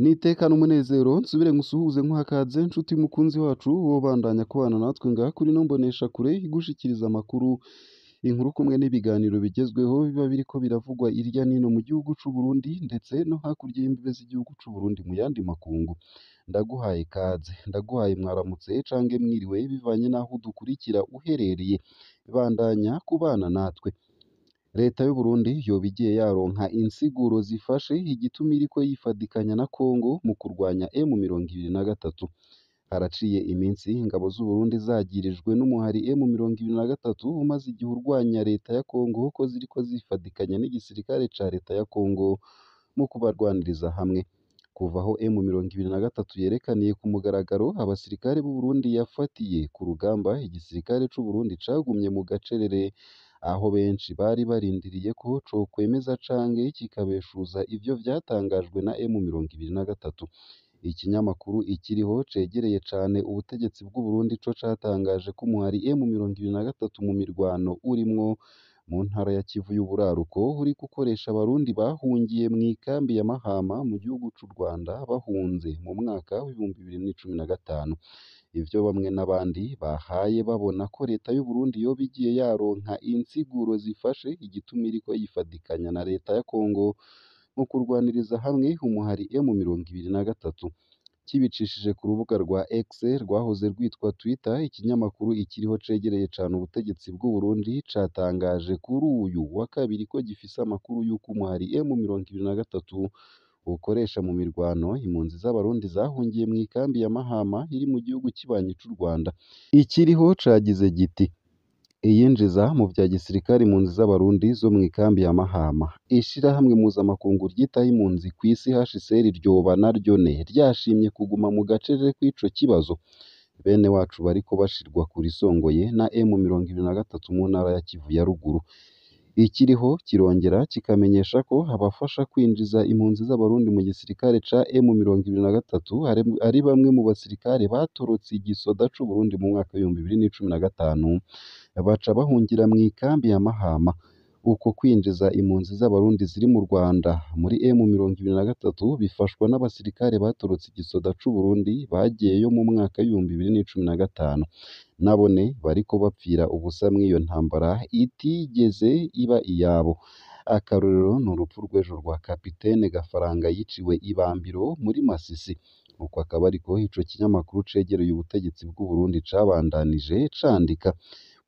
Nitekane umunezero nsubire ngusuhuze nkuha ikaze nshuti mukunzi wacu wobandanya kubana natwe ngaha kuri ino mboneshakure igushikiriza amakuru, inkuru kumwe n'ibiganiro bigezweho biba biriko biravugwa irya nino mu gihugu c'u Burundi ndetse no hakurya y'imbibe z'igihugu c'u Burundi mu yandi makungu. Ndaguhaye ikaze, ndaguhaye mwaramutse cange mwiriwe bivanye n'aho udukurikira uherereye. Bandanya kubana natwe. Leta y'u Burundi yoba igiye yaronka insiguro zifashe igituma iriko yifadikanya na Congo mu kurwanya M23. Haraciye iminsi ingabo z'u Burundi zagirijwe n'umuhari M23 umaze igihe urwanya leta ya Congo ko ziriko zifadikanya n'igisirikare ca leta ya Congo mu kubarwaniriza hamwe. Kuva aho M23 yerekaniye ku mugaragaro abasirikare b'u Burundi yafatiye ku rugamba, igisirikare c'u Burundi cagumye mu gacerere, aho benshi bari barindiriye ko cokwemeza canke kikabeshuza ivyo vyatangajwe na M23. Ikinyamakuru ikiriho cegereye cane ubutegetsi bw'u Burundi co catangaje ko umuhari M23 mu mirwano urimwo mu ntara ya Kivu y'uburaruko uriko ukoresha abarundi bahungiye mw'ikambi ya Mahama mu gihugu c'u Rwanda bahunze mu mwaka w'2015. Ivyo bamwe n'abandi bahaye babona ko leta y'u Burundi yoba igiye yaronka insiguro zifashe igituma iriko yifadikanya na leta ya Congo mu kurwaniriza hamwe umuhari M23. Kibicishije ku rubuga rwa X rwahoze rwitwa Twitter, ikinyamakuru ikiriho cegereye cane ubutegetsi bw'u Burundi catangaje kuri uyu wa kabiri ko gifise amakuru y'uko umuhari M23 ukoresha mu mirwano impunzi z'abarundi zahungiye mw'ikambi ya Mahama iri mu gihugu kibanyi c'u Rwanda. Ikiriho cagize giti: iyinjiza mu vya gisirikare impunzi z'abarundi zo mw'ikambi ya Mahama. Ishirahamwe mpuzamakungu ryitaho impunzi kw'isi HCR ryoba naryo ryashimye kuguma mu gacerere kw'ico kibazo. Bene wacu bariko bashirwa kurisongoye na M23 mu ntara ya Kivu ya ruguru. Ikiriho kirongera kikamenyesha ko abafasha kwinjiza impunzi z'abarundi mu gisirikare ca M23 ari bamwe mu basirikare batorotse igisoda c'u Burundi mu mwaka w'2015 baca bahungira mw'ikambi ya Mahama. Uko kwinjiza impunzi z'abarundi ziri mu Rwanda muri M23 bifashwa n'abasirikare batorotse igisoda c'u Burundi bagiyeyo mu mwaka w'2015. Nabone bariko bapfira ubusa mw'iyo ntambara itigeze iba iyabo. Akarorero ni urupfu rw'ejo rwa Kapitene Gafaranga yiciwe Ibambiro muri Masisi. Uko akaba ariko ico kinyamakuru cegereye ubutegetsi bw'u Burundi cabandanije candika.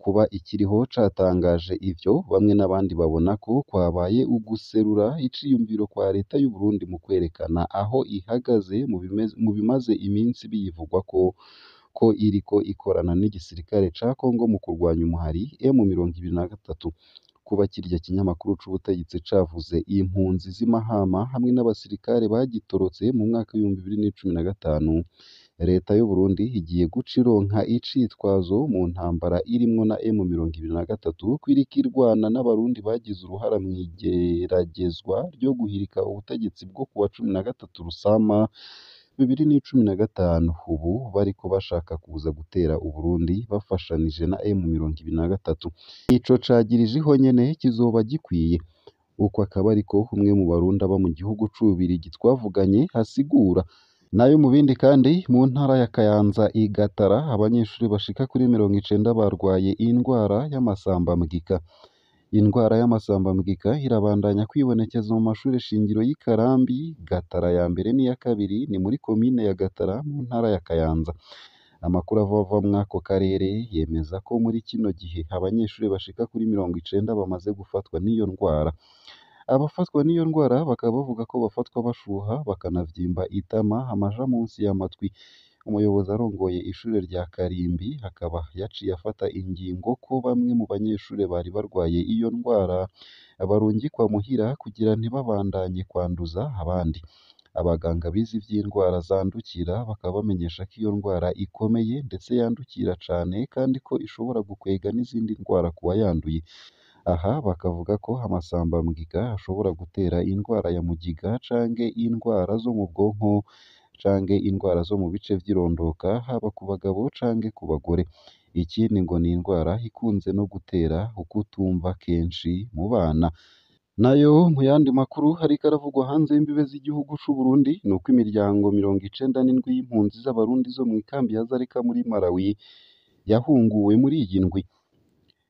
Kuba ikiriho catangaje ivyo, bamwe n'abandi babona ko kwabaye uguserura iciyumviro kwa leta y'u Burundi mu kwerekana aho ihagaze mu bimaze iminsi biyivugwako ko iriko ikorana n'igisirikare ca Congo mu kurwanya umuhari M23. Kuba kirya kinyamakuru c'ubutegetsi cavuze impunzi z'i Mahama hamwe n'abasirikare bagitorotse mu mwaka w'2015, leta y'u Burundi igiye guca ironka icitwazo mu ntambara irimwo na M23 ko iriko irwana n'abarundi bagize uruhara mw'igeragezwa ryo guhirika ubutegetsi bwo kuwa 13 Rusama 2015. Ubu bariko bashaka kuza gutera u Burundi bafashanije na M23. Ico cagirijeho nyene kizoba gikwiye. Uko akaba ariko umwe mu barundi aba mu gihugu c'Ububirigi twavuganye hasigura. Nayo mu bindi kandi mu ntara ya Kayanza i Gatara abanyeshuri bashika kuri 90 barwaye indwara y'amasambamugika. Indwara y'amasambamugika irabandanya kwibonekeza mu mashuri shingiro y'i Karambi, Gatara ya mbere n'iya kabiri ni muri komine ya Gatara mu ntara ya Kayanza. Amakuru ava mw'ako karere yemeza ko muri kino gihe abanyeshuri bashika kuri 90 bamaze gufatwa n'iyo ndwara. Abafatwa n'iyo ndwara bakaba bavuga ko bafatwa bashuha, bakanavyimba itama, amaja munsi y'amatwi. Umuyobozi arongoye ishure rya Karimbi akaba yaciye afata ingingo ko bamwe mu banyeshure bari barwaye iyo ndwara barungikwa muhira kugira ntibabandanye kwanduza abandi. Abaganga bize ivy'indwara zandukira bakaba bamenyesha ko iyo ndwara ikomeye ndetse yandukira cane kandi ko ishobora gukwega n'izindi ndwara ku wayanduye. Aha bakavuga ko amasambamugika ashobora gutera indwara ya mugiga canke indwara zo mu bwonko canke indwara zo mu bice vy'irondoka haba ku bagabo canke ku bagore. Ikindi ngo ni indwara ikunze no gutera ukutumva kenshi mu bana. Nayo mu yandi makuru hariko aravugwa hanze y'imbibe z'igihugu c'u Burundi nuko imiryango 97 y'impunzi z'abarundi zo mw'ikambi ya Zareka muri Malawi yahunguwe muri iyi ndwi.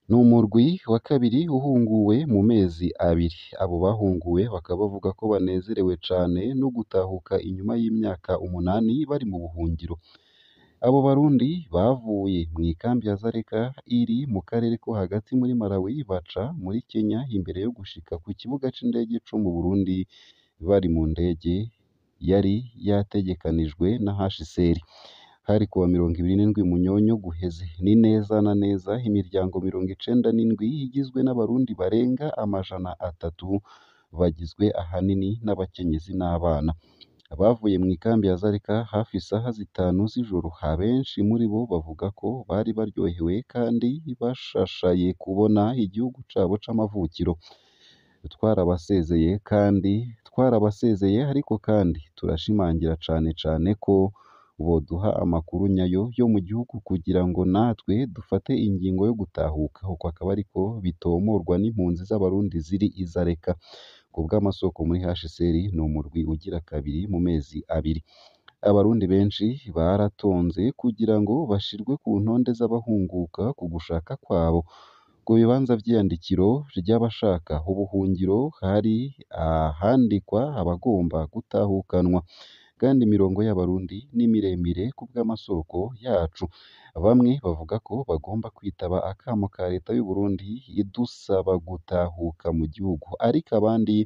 Ni umurwi wa kabiri uhunguwe mu mezi abiri. Abo bahunguwe bakaba bavuga ko banezerewe cane no gutahuka inyuma y'imyaka 8 bari mu buhungiro. Abo Barundi bavuye mw'ikambi ya Zareka iri mu karere ko hagati muri Malawi baca muri Kenya imbere yo gushika ku kibuga c'indege co mu Burundi bari mu ndege yari yategekanijwe na HCR. Hari kuwa 27 Munyonyo guheze. Ni neza na neza imiryango 97 igizwe n'Abarundi barenga 300 bagizwe ahanini n'abakenyezi n'abana. Abavuye mw'ikambi ya Zareka hafi isaha 5 z'ijoro, abenshi muri bo bavuga ko bari baryohewe kandi bashashaye kubona igihugu cabo c'amavukiro. Twarabasezeye ariko kandi turashimangira cane ko boduha amakuru nyayo yo mu gihugu kugira ngo natwe dufate ingingo yo gutahuka. Uko akaba ariko bitomorwa n'impunzi z'Abarundi ziri i Zareka. Ku bw'amasoko muri HCR ni umurwi ugira kabiri mu mezi abiri. Abarundi benshi baratonze kugira ngo bashirwe ku ntonde z'abahunguka ku gushaka kwabo. Ku bibanza vy'iyandikiro ry'abashaka ubuhungiro hari ahandikwa abagomba gutahukanwa, kandi imirongo y'Abarundi ni miremire ku bw'amasoko yacu. Bamwe bavuga ko bagomba kwitaba akamo ka leta y'u Burundi idusaba gutahuka mu gihugu, ariko abandi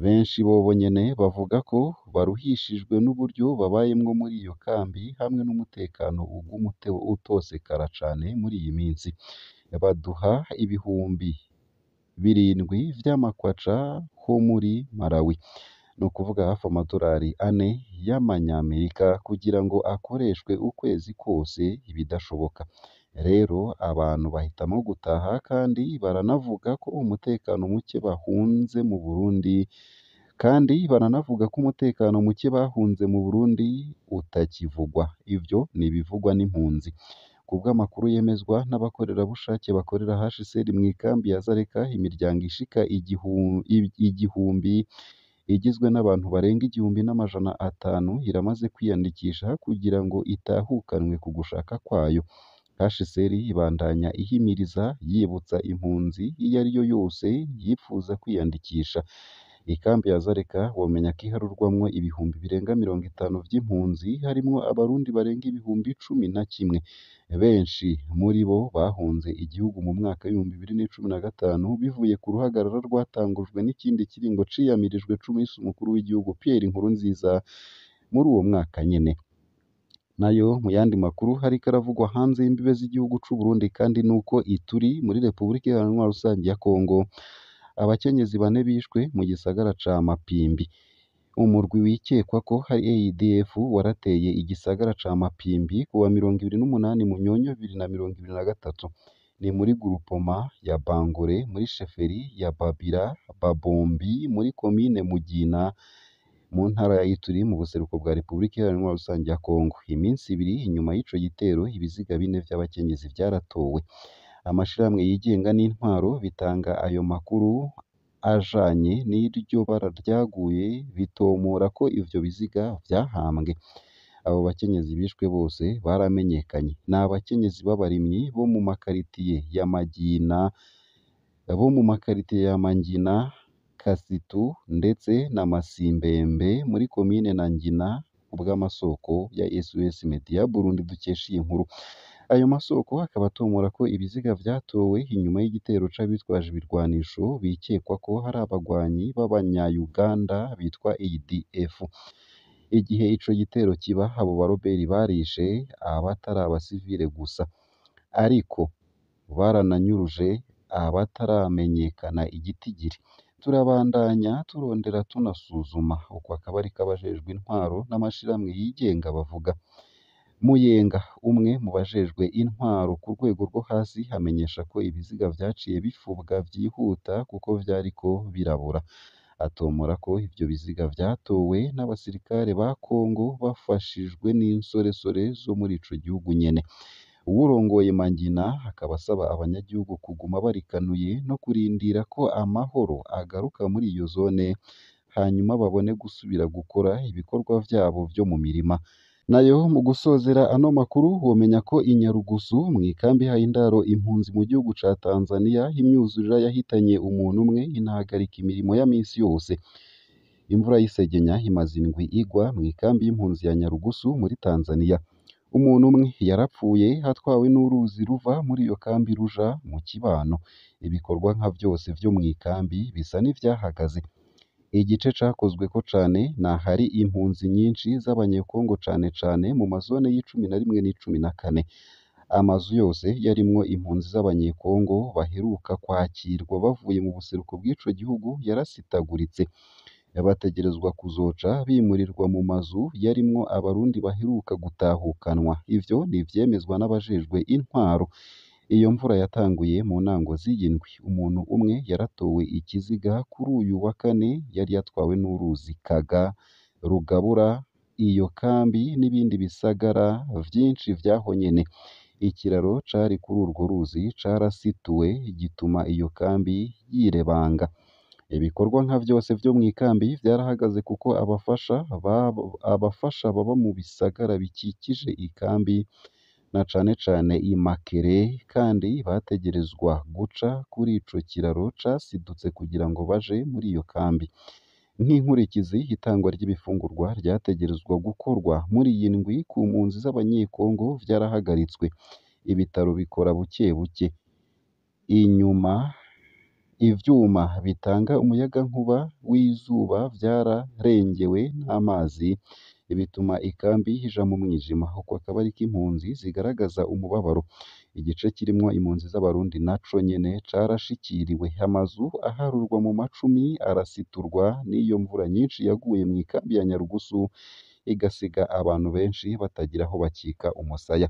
benshi bobo nyene bavuga ko baruhishijwe n'uburyo babayemwo muri iyo kambi hamwe n'umutekano uguma utosekara cane muri iyi minsi. Baduha 7,000 vy'amakwaca ho muri Malawi, ni ukuvuga hafi amadolari 4 y'amanyamerika kugira ngo akoreshwe ukwezi kose. Ibidashoboka rero abantu bahitamo gutaha, kandi baranavuga ko umutekano muke bahunze mu Burundi mu Burundi utakivugwa. Ivyo ni ibivugwa n'impunzi. Ku bw'amakuru yemezwa n'abakorerabushake bakorera HCR mw'ikambi ya Zareka, imiryango ishika 1000 igizwe n'abantu barenga 1,500 iramaze kwiyandikisha kugira ngo itahukanwe ku gushaka kwayo. HCR ibandanya ihimiriza yibutsa impunzi iyo ariyo yose yipfuza kwiyandikisha. Ikambi ya Zareka womenya ko iharurwamwo ibihumbi birenga 50 vy'impunzi, harimwo Abarundi barenga 11,000. Benshi muri bo bahunze igihugu mu mwaka w'2015 bivuye ku ruhagarara rwatangujwe n'ikindi kiringo ciyamirijwe c'umuhisi umukuru w'igihugu Pierre Nkurunziza muri uwo mwaka nyene. Nayo mu yandi makuru hariko aravugwa hanze y'imbibe z'igihugu c'u Burundi kandi nuko ituri muri Repubulika Iharanira Rusangi ya Kongo, abakenyezi 4 bishwe mu gisagara ca Mapimbi. Umurwi wikekwa ko hari ADF warateye igisagara ca Mapimbi kuwa 28 Munyonyo 2023. Ni muri Groupement ya Bangore muri sheferi ya Babombi muri komine Mugina mu ntara ya Ituri mu buseruko bwa Repubulika Iharanira Rusangi ya Kongo. Iminsi 2 inyuma y'ico gitero, ibiziga 4 vy'abakenyezi vyaratowe. Amashirahamwe yigenga n'intwaro bitanga ayo makuru ajanye n'iryo bara ryaguye, bitomora ko ivyo biziga vyahambwe. Abo bakenyezi bishwe bose baramenyekanye. Ni abakenyezi b'abarimyi bo mu makaritiye ya Mangina, Kasitu ndetse na Masimbembe muri komine na Ngina, ubw'amasoko ya SOS Media Burundi dukesha iyi nkuru. Ayo masoko akaba atomora ko ibiziga vyatowe inyuma y'igitero c'abitwaje ibirwanisho bikekwa ko hari abagwanyi b'Abanya-Uganda bitwa ADF. Igihe ico gitero kiba, abo baroberi barishe abatari abasivile gusa, ariko barananyuruje abataramenyekana igitigiri. Turabandanya turondera tunasuzuma. Uko akaba ariko abajejwe intwaro n'amashirahamwe yigenga bavuga. Muyenga, umwe mu bajejwe intwaro ku rwego rwo hasi, amenyesha ko ibiziga vyaciye bifubwa vyihuta kuko vyariko birabora. Atomora ko ivyo biziga vyatowe n'abasirikare ba Kongo bafashijwe n'insoresore zo muri ico gihugu nyene. uwurongoye Mangina akaba asaba abanyagihugu kuguma barikanuye no kurindira ko amahoro agaruka muri iyo zone hanyuma babone gusubira gukora ibikorwa vyabo vyo mu mirima. Nayo mu gusozera ano makuru womenya ko i Nyarugusu mw'ikambi ihaye indaro impunzi mu gihugu ca Tanzania imyuzurira yahitanye umuntu umwe inahagarika imirimo ya misi yose. Imvura y'isegenya imaze indwi igwa mw'ikambi y'impunzi ya Nyarugusu muri Tanzania. Umuntu umwe yarapfuye atwawe n'uruzi ruva muri iyo kambi ruja mu kibano. Ibikorwa nka vyose vyo mw'ikambi bisa n'ivyahagaze. Igice cakozweko cane n'ahari impunzi nyinshi z'abanyekongo cane cane mu mazone y'icumi na rimwe n'icumi na kane. Amazu yose yarimwo impunzi z'abanyekongo baheruka kwakirwa bavuye mu buseruko bw'ico gihugu yarasitaguritse. Bategerezwa kuzoca bimurirwa mu mazu yarimwo abarundi baheruka gutahukanwa. Ivyo ni ivyemezwa n'abajejwe intwaro. Iyo mvura yatanguye mu ntango z'iyi ndwi. Umuntu umwe yaratowe ikiziga kuri uyu wa kane yari yatwawe n'uruzi Kaga rugabura iyo kambi n'ibindi bisagara vyinshi vyaho nyene. Ikiraro cari kuri urwo ruzi carasituwe gituma iyo kambi yirebanga. Ibikorwa nka vyose vyo mw'ikambi vyarahagaze kuko abafasha baba mu bisagara bikikije ikambi na cane cane i Makere kandi bategerezwa guca kuri ico kiraro casidutse kugira ngo baje muri iyo kambi. Nk'inkurikizi itangwa ry'ibifungurwa ryategerezwa gukorwa muri iyi ndwi ku mpunzi z'abanyekongo vyarahagaritswe. Ibitaro bikora buke buke. Ivyuma bitanga umuyagankuba w'izuba vyararengewe n'amazi bituma ikambi ija mu mwijima. Uko akaba ariko impunzi zigaragaza umubabaro. Igice kirimwo impunzi z'abarundi naco nyene carashikiriwe. Amazu aharurwa mu macumi arasiturwa n'iyo mvura nyinshi yaguye mw'ikambi ya Nyarugusu igasiga abantu benshi batagira aho bakika umusaya.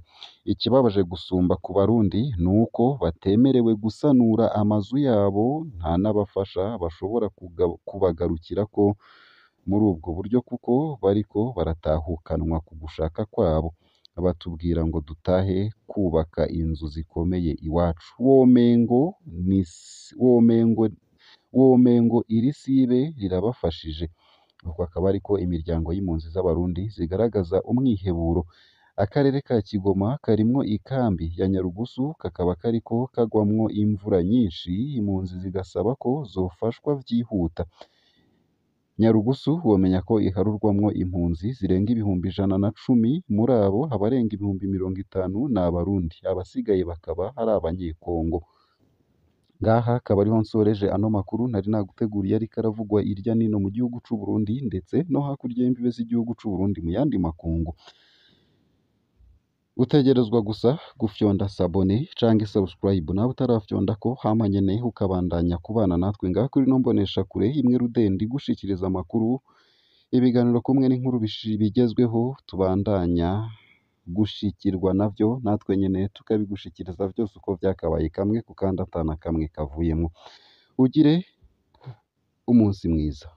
Ikibabaje gusumba ku Barundi nuko batemerewe gusanura amazu yabo, nta n'abafasha bashobora kubagarukirako muri ubwo buryo kuko bariko baratahukanwa ku gushaka kwabo. Batubwira ngo dutahe kubaka inzu zikomeye iwacu. Womengo iri sibe rirabafashije. Uko akaba ariko imiryango y'impunzi z'abarundi zigaragaza umwiheburo. Akarere ka Kigoma karimwo ikambi ya Nyarugusu kakaba kariko kagwamwo imvura nyinshi, impunzi zigasaba ko zofashwa vyihuta. Nyarugusu womenya ko iharurwamwo impunzi zirenga ibihumbi 110, muri abo abarenga ibihumbi 50 ni Abarundi, abasigaye bakaba ari Abanyekongo. Ngaha akaba ariho nsoreje ano makuru nari naguteguriye ariko aravugwa irya nino mu gihugu c'u Burundi ndetse no hakurya y'imbibe z'igihugu c'u Burundi mu yandi makungu. Utegerezwa gusa gufyonda sabone canke subscribe nawe utarafyondako, hama nyene ukabandanya kubana natwe ngaha kuri ino mboneshakure imwe rudende igushikiriza amakuru, ibiganiro kumwe n'inkuru bigezweho tubandanya gushikirwa navyo natwe nyene tukabigushikiriza vyose uko vyakabaye kamwe ku kandi atana kamwe kavuyemwo. Ugire umunsi mwiza.